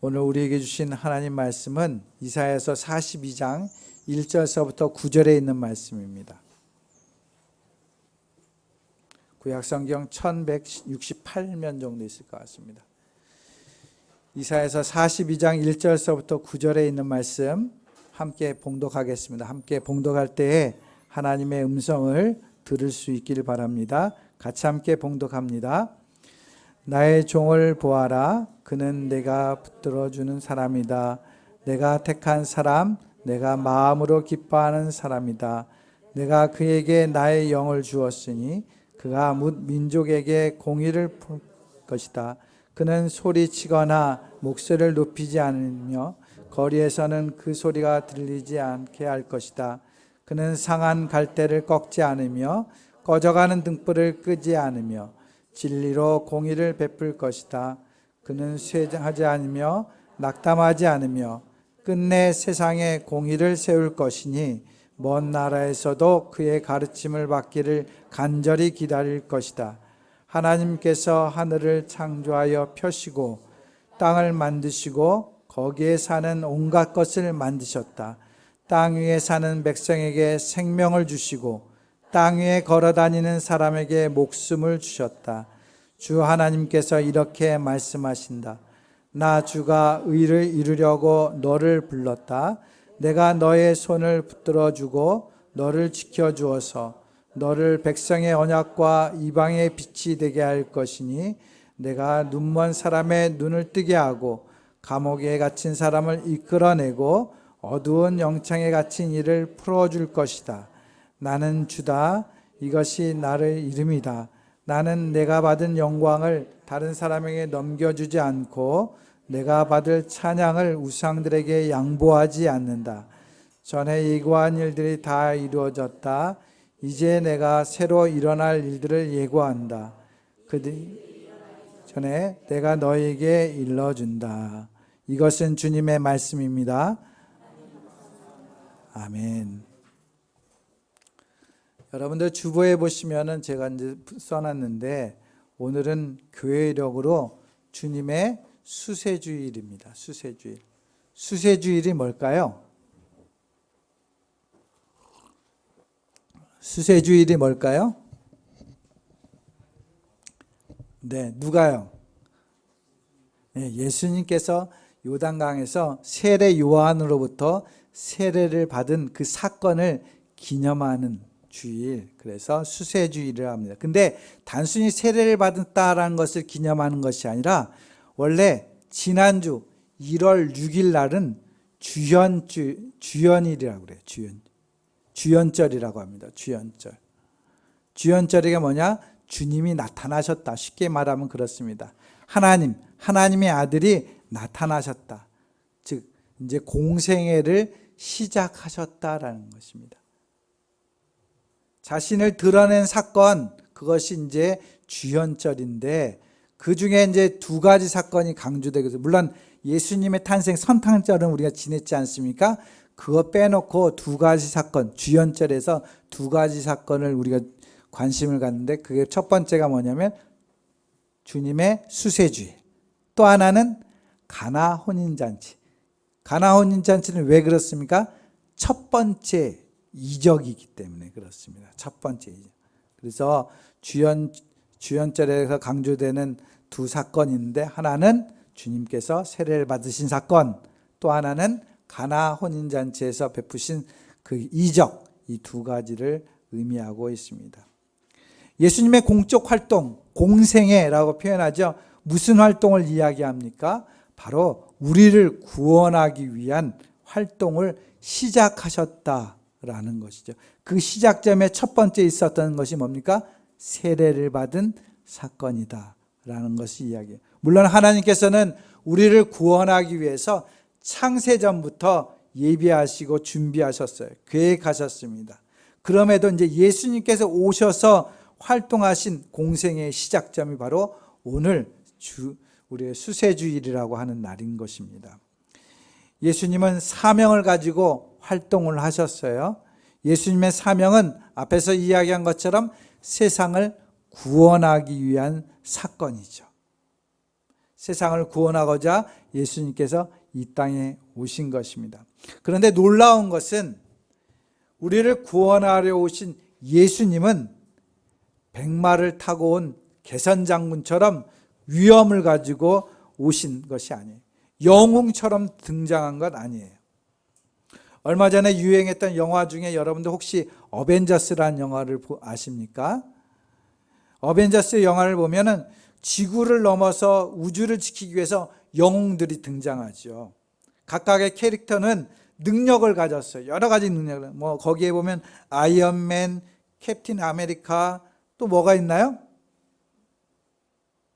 오늘 우리에게 주신 하나님 말씀은 이사야서 42장 1절서부터 9절에 있는 말씀입니다. 구약성경 1168면 정도 있을 것 같습니다. 이사야서 42장 1절서부터 9절에 있는 말씀 함께 봉독하겠습니다. 함께 봉독할 때에 하나님의 음성을 들을 수 있기를 바랍니다. 같이 함께 봉독합니다. 나의 종을 보아라. 그는 내가 붙들어주는 사람이다. 내가 택한 사람, 내가 마음으로 기뻐하는 사람이다. 내가 그에게 나의 영을 주었으니 그가 뭇 민족에게 공의를 풀 것이다. 그는 소리치거나 목소리를 높이지 않으며 거리에서는 그 소리가 들리지 않게 할 것이다. 그는 상한 갈대를 꺾지 않으며 꺼져가는 등불을 끄지 않으며 진리로 공의를 베풀 것이다. 그는 쇠하지 않으며 낙담하지 않으며 끝내 세상에 공의를 세울 것이니 먼 나라에서도 그의 가르침을 받기를 간절히 기다릴 것이다. 하나님께서 하늘을 창조하여 펴시고 땅을 만드시고 거기에 사는 온갖 것을 만드셨다. 땅 위에 사는 백성에게 생명을 주시고 땅 위에 걸어다니는 사람에게 목숨을 주셨다. 주 하나님께서 이렇게 말씀하신다. 나 주가 의를 이루려고 너를 불렀다. 내가 너의 손을 붙들어주고 너를 지켜주어서 너를 백성의 언약과 이방의 빛이 되게 할 것이니 내가 눈먼 사람의 눈을 뜨게 하고 감옥에 갇힌 사람을 이끌어내고 어두운 영창에 갇힌 이를 풀어줄 것이다. 나는 주다. 이것이 나의 이름이다. 나는 내가 받은 영광을 다른 사람에게 넘겨주지 않고 내가 받을 찬양을 우상들에게 양보하지 않는다. 전에 예고한 일들이 다 이루어졌다. 이제 내가 새로 일어날 일들을 예고한다. 그들 전에 내가 너에게 일러준다. 이것은 주님의 말씀입니다. 아멘. 여러분들 주보에 보시면은 제가 이제 써놨는데 오늘은 교회력으로 주님의 수세주일입니다. 수세주일. 수세주일이 뭘까요? 수세주일이 뭘까요? 네, 누가요? 네, 예수님께서 요단강에서 세례 요한으로부터 세례를 받은 그 사건을 기념하는 주일, 그래서 수세주일이라고 합니다. 근데 단순히 세례를 받았다라는 것을 기념하는 것이 아니라 원래 지난주 1월 6일 날은 주연일이라고 그래요. 주연절이라고 합니다. 주연절. 주연절이가 뭐냐? 주님이 나타나셨다. 쉽게 말하면 그렇습니다. 하나님의 아들이 나타나셨다. 즉 이제 공생애를 시작하셨다라는 것입니다. 자신을 드러낸 사건, 그것이 이제 주연절인데 그 중에 이제 두 가지 사건이 강조되고 있어요. 물론 예수님의 탄생 선탕절은 우리가 지냈지 않습니까? 그거 빼놓고 두 가지 사건, 주연절에서 두 가지 사건을 우리가 관심을 갖는데 그게 첫 번째가 뭐냐면 주님의 수세주일, 또 하나는 가나 혼인잔치. 가나 혼인잔치는 왜 그렇습니까? 첫 번째 이적이기 때문에 그렇습니다. 첫 번째 이적. 그래서 주연절에서 강조되는 두 사건이 있는데 하나는 주님께서 세례를 받으신 사건, 또 하나는 가나 혼인잔치에서 베푸신 그 이적, 이 두 가지를 의미하고 있습니다. 예수님의 공적 활동, 공생애라고 표현하죠. 무슨 활동을 이야기합니까? 바로 우리를 구원하기 위한 활동을 시작하셨다라는 것이죠. 그 시작점에 첫 번째 있었던 것이 뭡니까? 세례를 받은 사건이다라는 것이 이야기해요. 물론 하나님께서는 우리를 구원하기 위해서 창세전부터 예비하시고 준비하셨어요. 계획하셨습니다. 그럼에도 이제 예수님께서 오셔서 활동하신 공생의 시작점이 바로 오늘 우리의 수세주일이라고 하는 날인 것입니다. 예수님은 사명을 가지고 활동을 하셨어요. 예수님의 사명은 앞에서 이야기한 것처럼 세상을 구원하기 위한 사건이죠. 세상을 구원하고자 예수님께서 이 땅에 오신 것입니다. 그런데 놀라운 것은 우리를 구원하려 오신 예수님은 백마를 타고 온 개선장군처럼 위엄을 가지고 오신 것이 아니에요. 영웅처럼 등장한 것 아니에요. 얼마 전에 유행했던 영화 중에 여러분들 혹시 어벤져스라는 영화를 아십니까? 어벤져스 영화를 보면은 지구를 넘어서 우주를 지키기 위해서 영웅들이 등장하죠. 각각의 캐릭터는 능력을 가졌어요. 여러 가지 능력을. 거기에 보면 아이언맨, 캡틴 아메리카, 또 뭐가 있나요?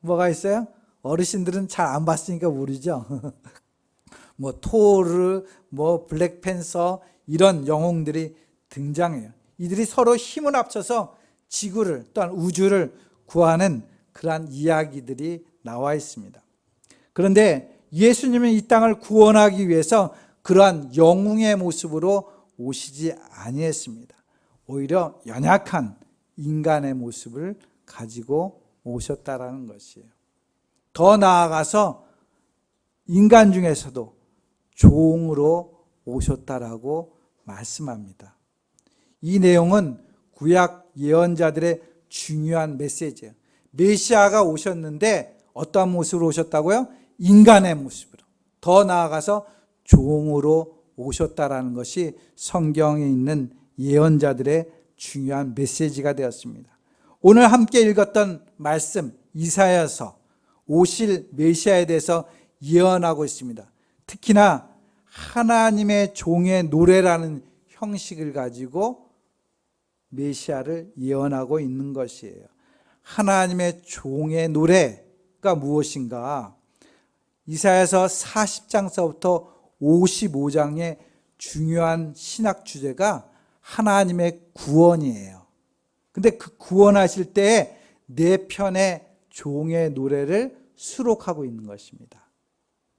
뭐가 있어요? 어르신들은 잘 안 봤으니까 모르죠. 토르, 블랙팬서 이런 영웅들이 등장해요. 이들이 서로 힘을 합쳐서 지구를 또한 우주를 구하는 그러한 이야기들이 나와 있습니다. 그런데 예수님은 이 땅을 구원하기 위해서 그러한 영웅의 모습으로 오시지 아니했습니다. 오히려 연약한 인간의 모습을 가지고 오셨다라는 것이에요. 더 나아가서 인간 중에서도 종으로 오셨다라고 말씀합니다. 이 내용은 구약 예언자들의 중요한 메시지예요. 메시아가 오셨는데 어떠한 모습으로 오셨다고요? 인간의 모습으로. 더 나아가서 종으로 오셨다라는 것이 성경에 있는 예언자들의 중요한 메시지가 되었습니다. 오늘 함께 읽었던 말씀 이사야서 오실 메시아에 대해서 예언하고 있습니다. 특히나 하나님의 종의 노래라는 형식을 가지고 메시아를 예언하고 있는 것이에요. 하나님의 종의 노래가 무엇인가? 이사야서 40장서부터 55장의 중요한 신학 주제가 하나님의 구원이에요. 근데 그 구원하실 때에 네 편의 종의 노래를 수록하고 있는 것입니다.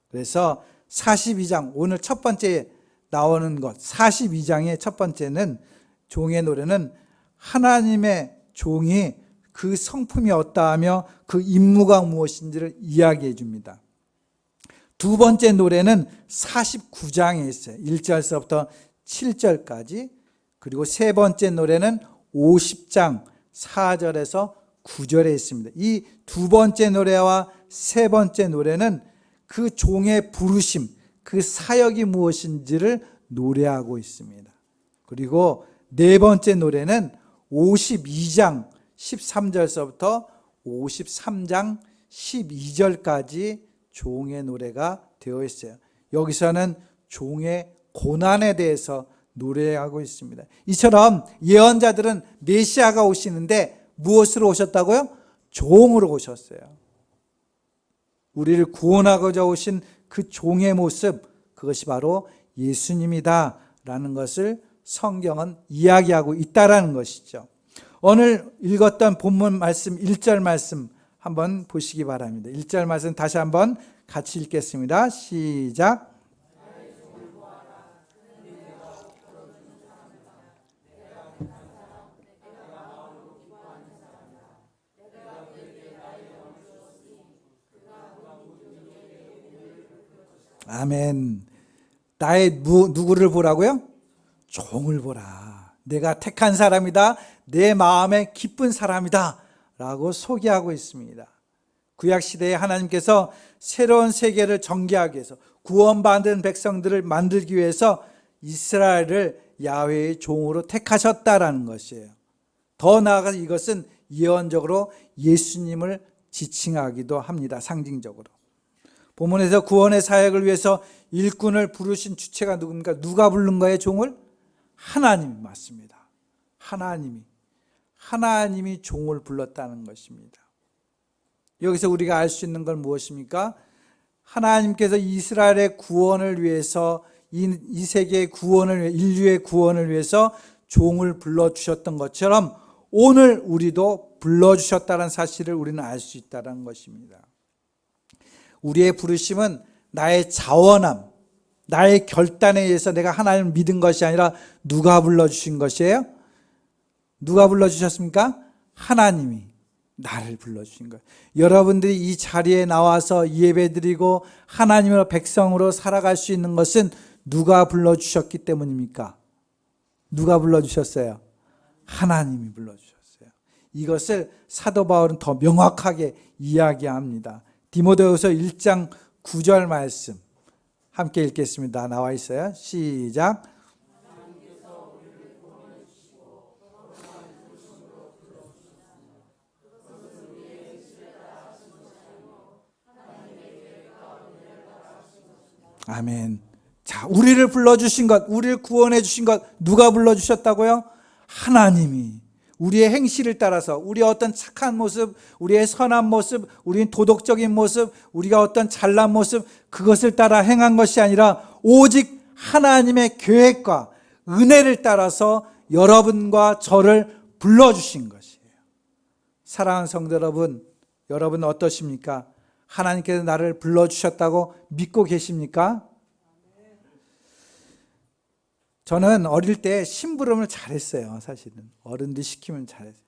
그래서 42장, 오늘 첫 번째 나오는 것, 42장의 첫 번째는 종의 노래는 하나님의 종이 그 성품이 어떠하며 그 임무가 무엇인지를 이야기해 줍니다. 두 번째 노래는 49장에 있어요. 1절서부터 7절까지. 그리고 세 번째 노래는 50장 4절에서 9절에 있습니다. 이 두 번째 노래와 세 번째 노래는 그 종의 부르심, 그 사역이 무엇인지를 노래하고 있습니다. 그리고 네 번째 노래는 52장 13절서부터 53장 12절까지 종의 노래가 되어 있어요. 여기서는 종의 고난에 대해서 노래하고 있습니다. 이처럼 예언자들은 메시아가 오시는데 무엇으로 오셨다고요? 종으로 오셨어요. 우리를 구원하고자 오신 그 종의 모습, 그것이 바로 예수님이다 라는 것을 성경은 이야기하고 있다라는 것이죠. 오늘 읽었던 본문 말씀 1절 말씀 한번 보시기 바랍니다. 1절 말씀 다시 한번 같이 읽겠습니다. 시작. 아멘. 나의 누구를 보라고요? 종을 보라. 내가 택한 사람이다. 내 마음에 기쁜 사람이다. 라고 소개하고 있습니다. 구약시대에 하나님께서 새로운 세계를 전개하기 위해서 구원받은 백성들을 만들기 위해서 이스라엘을 야훼의 종으로 택하셨다라는 것이에요. 더 나아가서 이것은 예언적으로 예수님을 지칭하기도 합니다. 상징적으로. 본문에서 구원의 사역을 위해서 일꾼을 부르신 주체가 누굽니까? 누가 부른 거예요, 종을? 하나님이 맞습니다. 하나님이 종을 불렀다는 것입니다. 여기서 우리가 알 수 있는 건 무엇입니까? 하나님께서 이스라엘의 구원을 위해서, 이 세계의 구원을 위해, 인류의 구원을 위해서 종을 불러주셨던 것처럼 오늘 우리도 불러주셨다는 사실을 우리는 알 수 있다는 것입니다. 우리의 부르심은 나의 자원함, 나의 결단에 의해서 내가 하나님을 믿은 것이 아니라 누가 불러주신 것이에요? 누가 불러주셨습니까? 하나님이. 나를 불러주신 거예요. 여러분들이 이 자리에 나와서 예배드리고 하나님의 백성으로 살아갈 수 있는 것은 누가 불러주셨기 때문입니까? 누가 불러주셨어요? 하나님이 불러주셨어요. 이것을 사도 바울은 더 명확하게 이야기합니다. 디모데후서 1장 9절 말씀 함께 읽겠습니다. 나와 있어요. 시작. 아멘. 자, 우리를 불러주신 것, 우리를 구원해 주신 것 누가 불러주셨다고요? 하나님이. 우리의 행실을 따라서 우리의 어떤 착한 모습, 우리의 선한 모습, 우리의 도덕적인 모습, 우리가 어떤 잘난 모습, 그것을 따라 행한 것이 아니라 오직 하나님의 계획과 은혜를 따라서 여러분과 저를 불러주신 것이에요. 사랑하는 성도 여러분, 여러분 어떠십니까? 하나님께서 나를 불러주셨다고 믿고 계십니까? 저는 어릴 때 심부름을 잘했어요. 사실은 어른들이 시키면 잘했어요.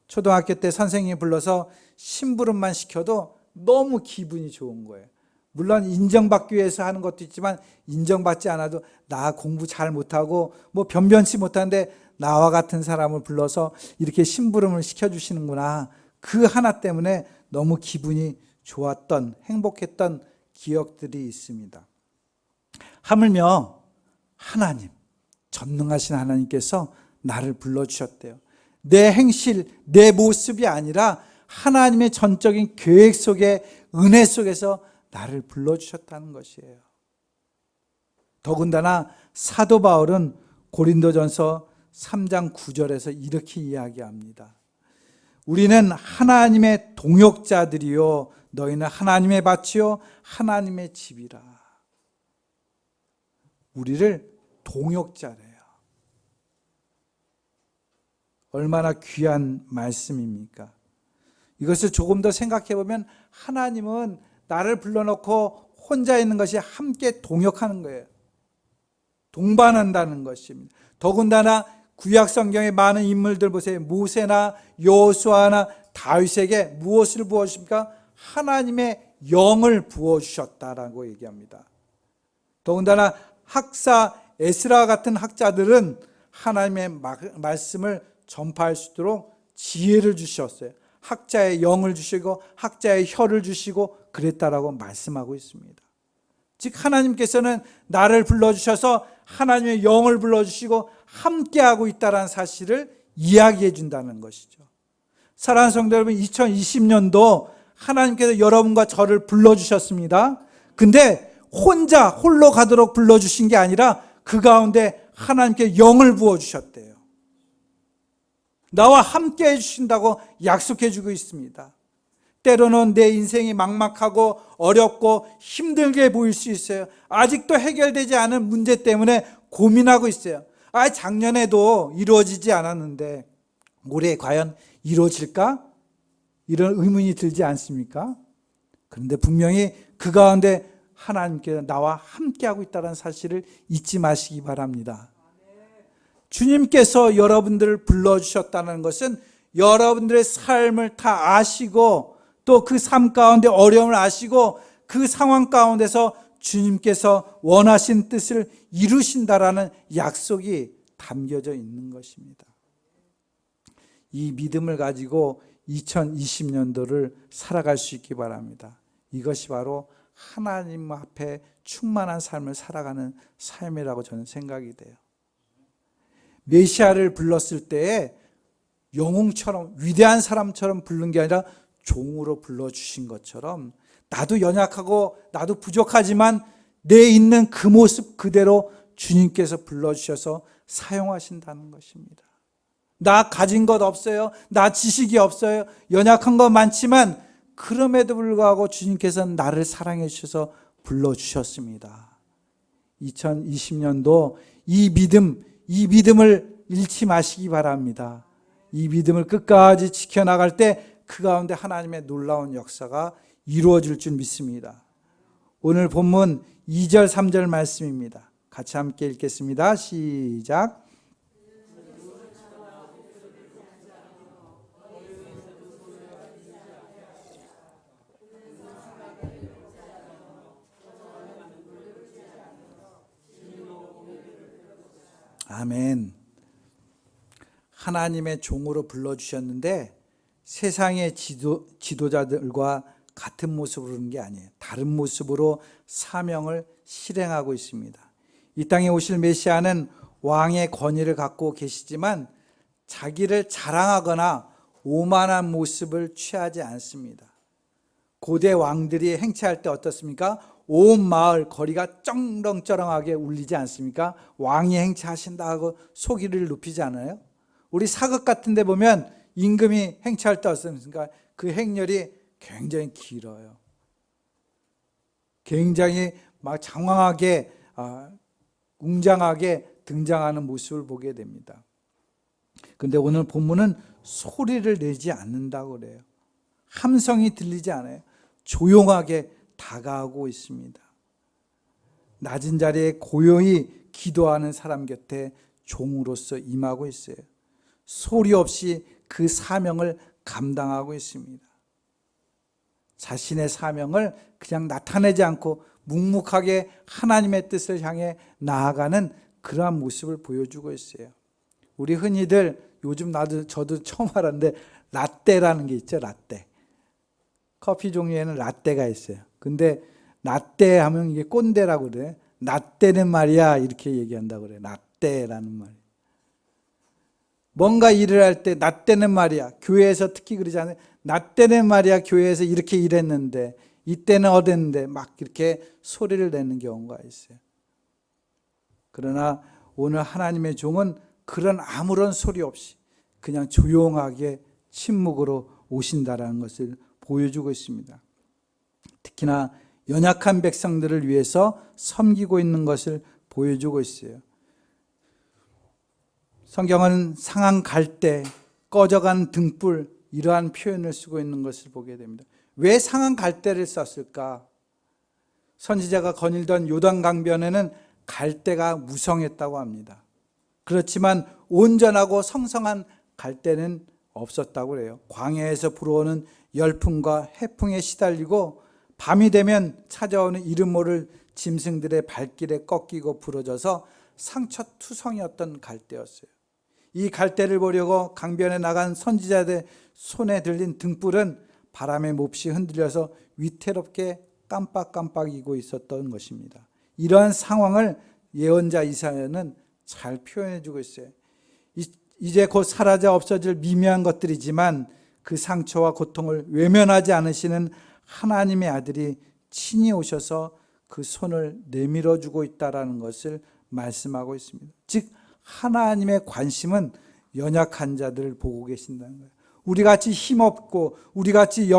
초등학교 때 선생님이 불러서 심부름만 시켜도 너무 기분이 좋은 거예요. 물론 인정받기 위해서 하는 것도 있지만 인정받지 않아도 나 공부 잘 못하고 뭐 변변치 못하는데 나와 같은 사람을 불러서 이렇게 심부름을 시켜주시는구나. 그 하나 때문에 너무 기분이 좋았던, 행복했던 기억들이 있습니다. 하물며 하나님, 전능하신 하나님께서 나를 불러주셨대요. 내 행실, 내 모습이 아니라 하나님의 전적인 계획 속에, 은혜 속에서 나를 불러주셨다는 것이에요. 더군다나 사도 바울은 고린도전서 3장 9절에서 이렇게 이야기합니다. 우리는 하나님의 동역자들이요 너희는 하나님의 밭이요 하나님의 집이라. 우리를 동역자래요. 얼마나 귀한 말씀입니까? 이것을 조금 더 생각해 보면 하나님은 나를 불러놓고 혼자 있는 것이 함께 동역하는 거예요. 동반한다는 것입니다. 더군다나 구약 성경의 많은 인물들 보세요. 모세나 여호수아나 다윗에게 무엇을 부어주십니까? 하나님의 영을 부어주셨다라고 얘기합니다. 더군다나 학사 에스라 같은 학자들은 하나님의 말씀을 전파할 수 있도록 지혜를 주셨어요. 학자의 영을 주시고 학자의 혀를 주시고 그랬다라고 말씀하고 있습니다. 즉 하나님께서는 나를 불러주셔서 하나님의 영을 불러주시고 함께하고 있다는 사실을 이야기해 준다는 것이죠. 사랑하는 성도 여러분, 2020년도 하나님께서 여러분과 저를 불러주셨습니다. 근데 혼자 홀로 가도록 불러주신 게 아니라 그 가운데 하나님께 영을 부어주셨대요. 나와 함께 해주신다고 약속해주고 있습니다. 때로는 내 인생이 막막하고 어렵고 힘들게 보일 수 있어요. 아직도 해결되지 않은 문제 때문에 고민하고 있어요. 작년에도 이루어지지 않았는데 올해 과연 이루어질까? 이런 의문이 들지 않습니까? 그런데 분명히 그 가운데 하나님께서 나와 함께하고 있다는 사실을 잊지 마시기 바랍니다. 주님께서 여러분들을 불러주셨다는 것은 여러분들의 삶을 다 아시고 또 그 삶 가운데 어려움을 아시고 그 상황 가운데서 주님께서 원하신 뜻을 이루신다라는 약속이 담겨져 있는 것입니다. 이 믿음을 가지고 2020년도를 살아갈 수 있기 바랍니다. 이것이 바로 하나님 앞에 충만한 삶을 살아가는 삶이라고 저는 생각이 돼요. 메시아를 불렀을 때에 영웅처럼 위대한 사람처럼 부른 게 아니라 종으로 불러주신 것처럼 나도 연약하고 나도 부족하지만 내 있는 그 모습 그대로 주님께서 불러주셔서 사용하신다는 것입니다. 나 가진 것 없어요. 나 지식이 없어요. 연약한 것 많지만 그럼에도 불구하고 주님께서는 나를 사랑해 주셔서 불러주셨습니다. 2020년도 이 믿음을 잃지 마시기 바랍니다. 이 믿음을 끝까지 지켜나갈 때 그 가운데 하나님의 놀라운 역사가 이루어질 줄 믿습니다. 오늘 본문 2절 3절 말씀입니다. 같이 함께 읽겠습니다. 시작. 아멘. 하나님의 종으로 불러주셨는데 세상의 지도자들과 같은 모습으로 그런 게 아니에요. 다른 모습으로 사명을 실행하고 있습니다. 이 땅에 오실 메시아는 왕의 권위를 갖고 계시지만 자기를 자랑하거나 오만한 모습을 취하지 않습니다. 고대 왕들이 행차할 때 어떻습니까? 온 마을 거리가 쩌렁쩌렁하게 울리지 않습니까? 왕이 행차하신다 하고 소리를 높이지 않아요? 우리 사극 같은 데 보면 임금이 행차할 때 어떻습니까? 그 행렬이 굉장히 길어요. 굉장히 막 장황하게 웅장하게 등장하는 모습을 보게 됩니다. 그런데 오늘 본문은 소리를 내지 않는다고 그래요. 함성이 들리지 않아요. 조용하게 다가오고 있습니다. 낮은 자리에 고요히 기도하는 사람 곁에 종으로서 임하고 있어요. 소리 없이 그 사명을 감당하고 있습니다. 자신의 사명을 그냥 나타내지 않고 묵묵하게 하나님의 뜻을 향해 나아가는 그러한 모습을 보여주고 있어요. 우리 흔히들 요즘 저도 처음 알았는데 라떼라는 게 있죠. 라떼. 커피 종류에는 라떼가 있어요. 근데 라떼 하면 이게 꼰대라고 그래. 라떼는 말이야 이렇게 얘기한다고 그래. 라떼라는 말. 뭔가 일을 할 때 라떼는 말이야. 교회에서 특히 그러지 않아요? 라떼는 말이야. 교회에서 이렇게 일했는데 이때는 어땠는데 막 이렇게 소리를 내는 경우가 있어요. 그러나 오늘 하나님의 종은 그런 아무런 소리 없이 그냥 조용하게 침묵으로 오신다라는 것을 보여주고 있습니다. 특히나 연약한 백성들을 위해서 섬기고 있는 것을 보여주고 있어요. 성경은 상한 갈대, 꺼져간 등불 이러한 표현을 쓰고 있는 것을 보게 됩니다. 왜 상한 갈대를 썼을까? 선지자가 거닐던 요단강변에는 갈대가 무성했다고 합니다. 그렇지만 온전하고 성성한 갈대는 없었다고 해요. 광야에서 불어오는 열풍과 해풍에 시달리고 밤이 되면 찾아오는 이름 모를 짐승들의 발길에 꺾이고 부러져서 상처투성이었던 갈대였어요. 이 갈대를 보려고 강변에 나간 선지자들의 손에 들린 등불은 바람에 몹시 흔들려서 위태롭게 깜빡깜빡이고 있었던 것입니다. 이러한 상황을 예언자 이사야는 잘 표현해주고 있어요. 이제 곧 사라져 없어질 미미한 것들이지만 그 상처와 고통을 외면하지 않으시는 하나님의 아들이 친히 오셔서 그 손을 내밀어주고 있다는 것을 말씀하고 있습니다. 즉 하나님의 관심은 연약한 자들을 보고 계신다는 거예요. 우리같이 힘없고 우리같이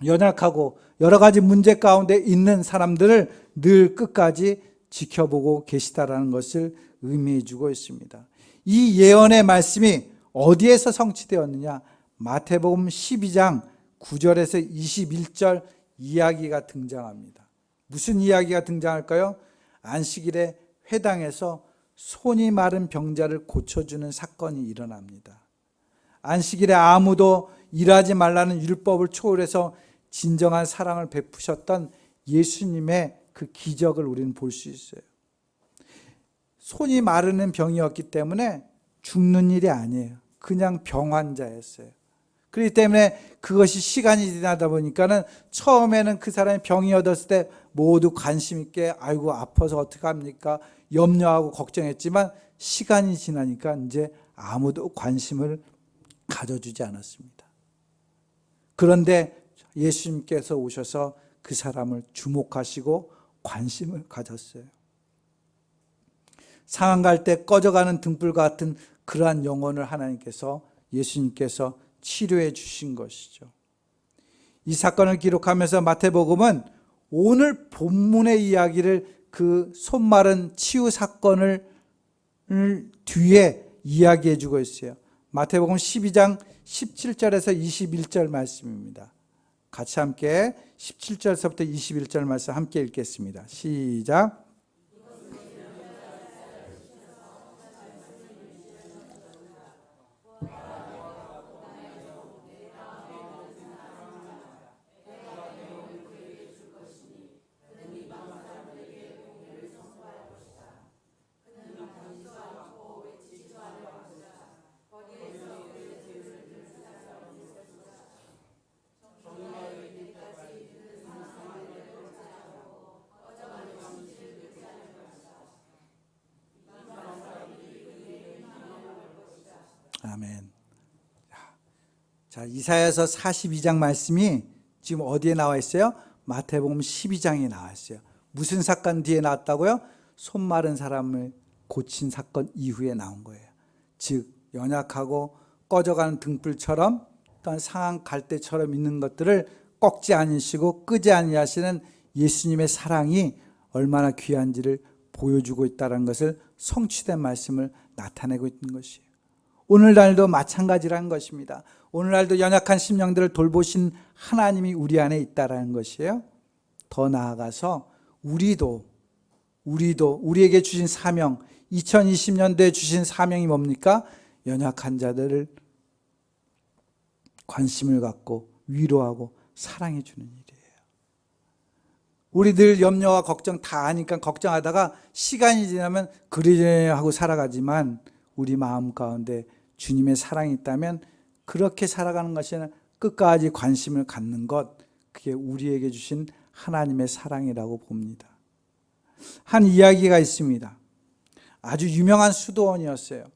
연약하고 여러 가지 문제 가운데 있는 사람들을 늘 끝까지 지켜보고 계시다라는 것을 의미해 주고 있습니다. 이 예언의 말씀이 어디에서 성취되었느냐? 마태복음 12장 9절에서 21절 이야기가 등장합니다. 무슨 이야기가 등장할까요? 안식일에 회당에서 손이 마른 병자를 고쳐주는 사건이 일어납니다. 안식일에 아무도 일하지 말라는 율법을 초월해서 진정한 사랑을 베푸셨던 예수님의 그 기적을 우리는 볼 수 있어요. 손이 마르는 병이었기 때문에 죽는 일이 아니에요. 그냥 병환자였어요. 그렇기 때문에 그것이 시간이 지나다 보니까는 처음에는 그 사람이 병이 얻었을 때 모두 관심 있게 아이고 아파서 어떡합니까? 염려하고 걱정했지만 시간이 지나니까 이제 아무도 관심을 가져주지 않았습니다. 그런데 예수님께서 오셔서 그 사람을 주목하시고 관심을 가졌어요. 상한 갈 때 꺼져가는 등불 같은 그러한 영혼을 하나님께서 예수님께서 치료해 주신 것이죠. 이 사건을 기록하면서 마태복음은 오늘 본문의 이야기를 그 손마른 치유 사건을 뒤에 이야기해 주고 있어요. 마태복음 12장 17절에서 21절 말씀입니다. 같이 함께 17절서부터 21절 말씀 함께 읽겠습니다. 시작. 아멘. 자, 이사야서 42장 말씀이 지금 어디에 나와 있어요? 마태복음 12장에 나와 있어요. 무슨 사건 뒤에 나왔다고요? 손 마른 사람을 고친 사건 이후에 나온 거예요. 즉 연약하고 꺼져가는 등불처럼 또한 상한 갈대처럼 있는 것들을 꺾지 않으시고 끄지 아니하시는 예수님의 사랑이 얼마나 귀한지를 보여주고 있다는 것을 성취된 말씀을 나타내고 있는 것이에요. 오늘날도 마찬가지라는 것입니다. 오늘날도 연약한 심령들을 돌보신 하나님이 우리 안에 있다는 것이에요. 더 나아가서 우리에게 주신 사명, 2020년도에 주신 사명이 뭡니까? 연약한 자들을 관심을 갖고 위로하고 사랑해 주는 일이에요. 우리 늘 염려와 걱정 다 하니까 걱정하다가 시간이 지나면 그러려니 하고 살아가지만 우리 마음 가운데 주님의 사랑이 있다면 그렇게 살아가는 것이 아니라 끝까지 관심을 갖는 것, 그게 우리에게 주신 하나님의 사랑이라고 봅니다. 한 이야기가 있습니다. 아주 유명한 수도원이었어요.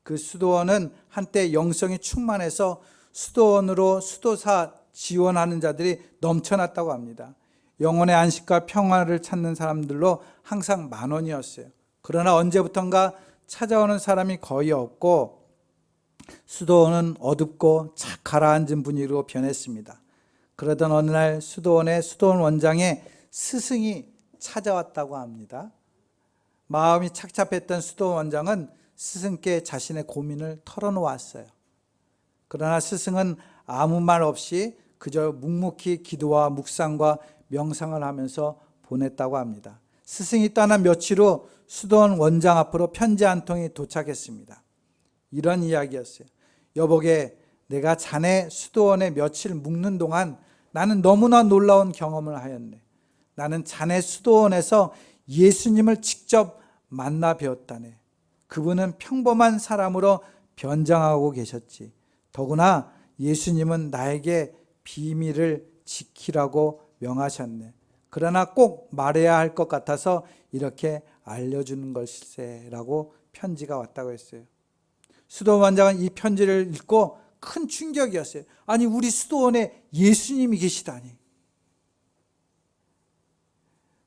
그 수도원은 한때 영성이 충만해서 수도원으로 수도사 지원하는 자들이 넘쳐났다고 합니다. 영혼의 안식과 평화를 찾는 사람들로 항상 만원이었어요. 그러나 언제부턴가 찾아오는 사람이 거의 없고 수도원은 어둡고 착 가라앉은 분위기로 변했습니다. 그러던 어느 날 수도원 원장의 스승이 찾아왔다고 합니다. 마음이 착잡했던 수도원 원장은 스승께 자신의 고민을 털어놓았어요. 그러나 스승은 아무 말 없이 그저 묵묵히 기도와 묵상과 명상을 하면서 보냈다고 합니다. 스승이 떠난 며칠 후 수도원 원장 앞으로 편지 한 통이 도착했습니다. 이런 이야기였어요. 여보게, 내가 자네 수도원에 며칠 묵는 동안 나는 너무나 놀라운 경험을 하였네. 나는 자네 수도원에서 예수님을 직접 만나 배웠다네. 그분은 평범한 사람으로 변장하고 계셨지. 더구나 예수님은 나에게 비밀을 지키라고 명하셨네. 그러나 꼭 말해야 할 것 같아서 이렇게 알려주는 것일세라고 편지가 왔다고 했어요. 수도원 원장은 이 편지를 읽고 큰 충격이었어요. 아니, 우리 수도원에 예수님이 계시다니.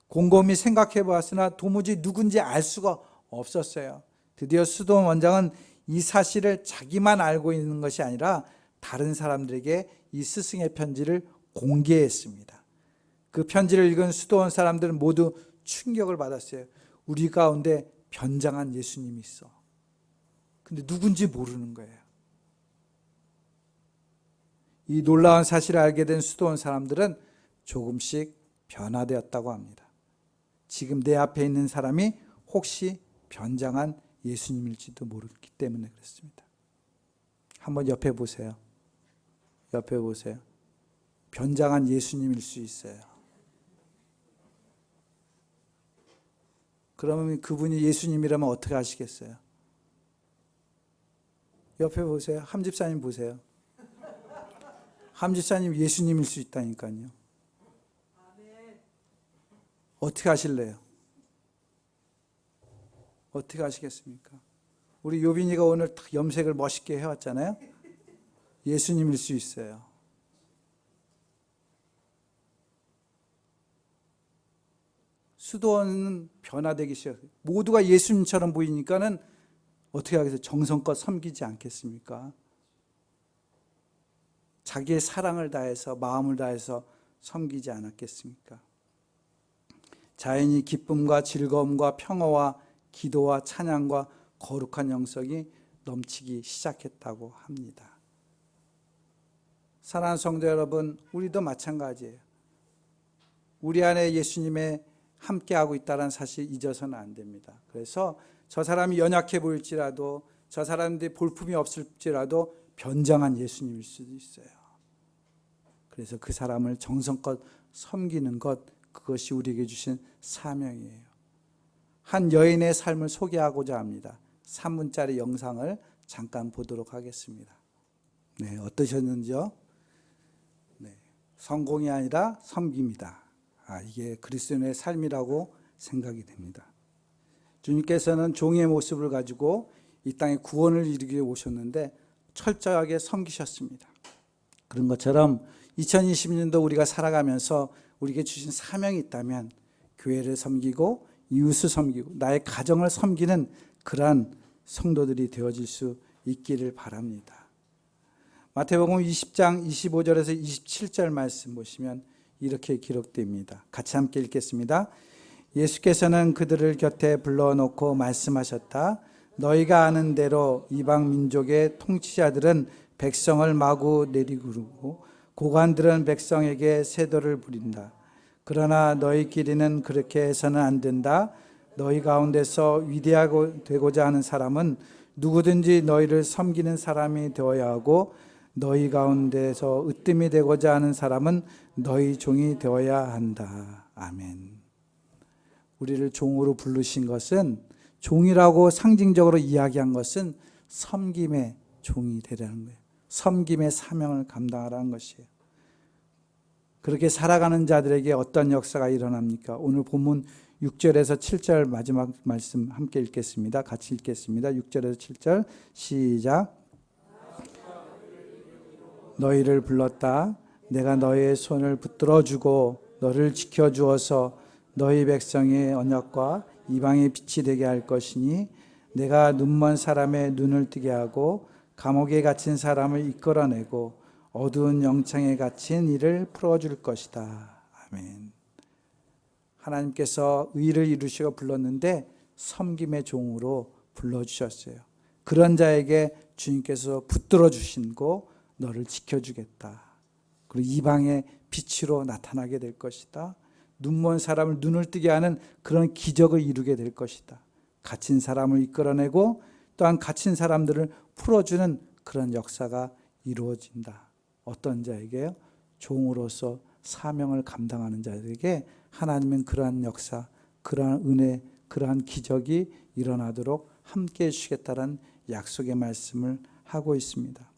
곰곰이 생각해 보았으나 도무지 누군지 알 수가 없었어요. 드디어 수도원 원장은 이 사실을 자기만 알고 있는 것이 아니라 다른 사람들에게 이 스승의 편지를 공개했습니다. 그 편지를 읽은 수도원 사람들은 모두 충격을 받았어요. 우리 가운데 변장한 예수님이 있어. 근데 누군지 모르는 거예요. 이 놀라운 사실을 알게 된 수도원 사람들은 조금씩 변화되었다고 합니다. 지금 내 앞에 있는 사람이 혹시 변장한 예수님일지도 모르기 때문에 그렇습니다. 한번 옆에 보세요. 옆에 보세요. 변장한 예수님일 수 있어요. 그러면 그분이 예수님이라면 어떻게 하시겠어요? 옆에 보세요. 함집사님 보세요. 함집사님 예수님일 수 있다니까요. 어떻게 하실래요? 어떻게 하시겠습니까? 우리 요빈이가 오늘 염색을 멋있게 해왔잖아요. 예수님일 수 있어요. 수도원은 변화되기 시작해요. 모두가 예수님처럼 보이니까는 어떻게 하겠어요? 정성껏 섬기지 않겠습니까? 자기의 사랑을 다해서 마음을 다해서 섬기지 않았겠습니까? 자연히 기쁨과 즐거움과 평화와 기도와 찬양과 거룩한 영성이 넘치기 시작했다고 합니다. 사랑하는 성도 여러분, 우리도 마찬가지예요. 우리 안에 예수님의 함께하고 있다는 사실 잊어서는 안 됩니다. 그래서 저 사람이 연약해 보일지라도, 저 사람들이 볼품이 없을지라도 변장한 예수님일 수도 있어요. 그래서 그 사람을 정성껏 섬기는 것, 그것이 우리에게 주신 사명이에요. 한 여인의 삶을 소개하고자 합니다. 3분짜리 영상을 잠깐 보도록 하겠습니다. 네, 어떠셨는지요? 네, 성공이 아니라 섬김이다. 이게 그리스도인의 삶이라고 생각이 됩니다. 주님께서는 종의 모습을 가지고 이 땅에 구원을 이루기 위해 오셨는데 철저하게 섬기셨습니다. 그런 것처럼 2020년도 우리가 살아가면서 우리에게 주신 사명이 있다면 교회를 섬기고 이웃을 섬기고 나의 가정을 섬기는 그러한 성도들이 되어질 수 있기를 바랍니다. 마태복음 20장 25절에서 27절 말씀 보시면 이렇게 기록됩니다. 같이 함께 읽겠습니다. 예수께서는 그들을 곁에 불러놓고 말씀하셨다. 너희가 아는 대로 이방 민족의 통치자들은 백성을 마구 내리구르고 고관들은 백성에게 세도를 부린다. 그러나 너희끼리는 그렇게 해서는 안 된다. 너희 가운데서 위대하고 되고자 하는 사람은 누구든지 너희를 섬기는 사람이 되어야 하고 너희 가운데서 으뜸이 되고자 하는 사람은 너희 종이 되어야 한다. 아멘. 우리를 종으로 부르신 것은, 종이라고 상징적으로 이야기한 것은 섬김의 종이 되라는 거예요. 섬김의 사명을 감당하라는 것이에요. 그렇게 살아가는 자들에게 어떤 역사가 일어납니까? 오늘 본문 6절에서 7절 마지막 말씀 함께 읽겠습니다. 같이 읽겠습니다. 6절에서 7절 시작. 너희를 불렀다. 내가 너희의 손을 붙들어 주고 너를 지켜 주어서 너희 백성의 언약과 이방의 빛이 되게 할 것이니 내가 눈먼 사람의 눈을 뜨게 하고 감옥에 갇힌 사람을 이끌어내고 어두운 영창에 갇힌 이를 풀어줄 것이다. 아멘. 하나님께서 의를 이루시고 불렀는데 섬김의 종으로 불러주셨어요. 그런 자에게 주님께서 붙들어 주시고 너를 지켜주겠다. 그리고 이방의 빛으로 나타나게 될 것이다. 눈먼 사람을 눈을 뜨게 하는 그런 기적을 이루게 될 것이다. 갇힌 사람을 이끌어내고 또한 갇힌 사람들을 풀어주는 그런 역사가 이루어진다. 어떤 자에게요? 종으로서 사명을 감당하는 자들에게 하나님은 그러한 역사, 그러한 은혜, 그러한 기적이 일어나도록 함께 해주시겠다는 약속의 말씀을 하고 있습니다.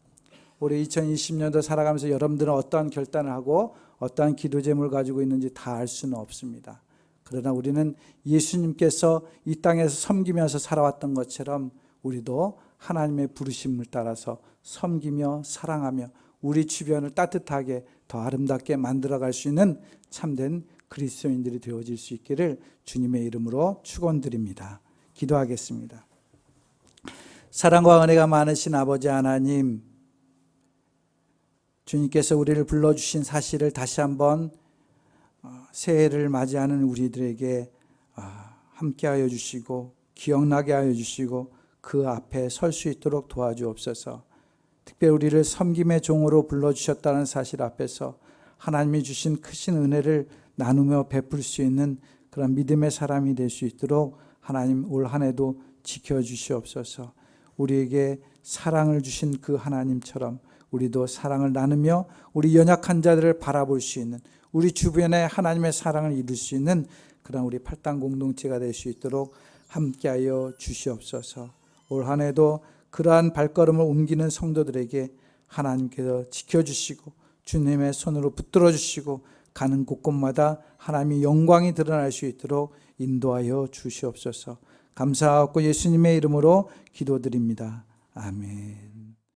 올해 2020년도 살아가면서 여러분들은 어떠한 결단을 하고 어떠한 기도 제목을 가지고 있는지 다 알 수는 없습니다. 그러나 우리는 예수님께서 이 땅에서 섬기면서 살아왔던 것처럼 우리도 하나님의 부르심을 따라서 섬기며 사랑하며 우리 주변을 따뜻하게 더 아름답게 만들어갈 수 있는 참된 그리스도인들이 되어질 수 있기를 주님의 이름으로 축원드립니다. 기도하겠습니다. 사랑과 은혜가 많으신 아버지 하나님, 주님께서 우리를 불러주신 사실을 다시 한번 새해를 맞이하는 우리들에게 함께하여 주시고 기억나게 하여 주시고 그 앞에 설 수 있도록 도와주옵소서. 특별히 우리를 섬김의 종으로 불러주셨다는 사실 앞에서 하나님이 주신 크신 은혜를 나누며 베풀 수 있는 그런 믿음의 사람이 될 수 있도록 하나님 올 한 해도 지켜주시옵소서. 우리에게 사랑을 주신 그 하나님처럼 우리도 사랑을 나누며 우리 연약한 자들을 바라볼 수 있는, 우리 주변에 하나님의 사랑을 이룰 수 있는 그런 우리 팔당 공동체가 될 수 있도록 함께하여 주시옵소서. 올 한 해도 그러한 발걸음을 옮기는 성도들에게 하나님께서 지켜주시고 주님의 손으로 붙들어 주시고 가는 곳곳마다 하나님의 영광이 드러날 수 있도록 인도하여 주시옵소서. 감사하고 예수님의 이름으로 기도드립니다. 아멘.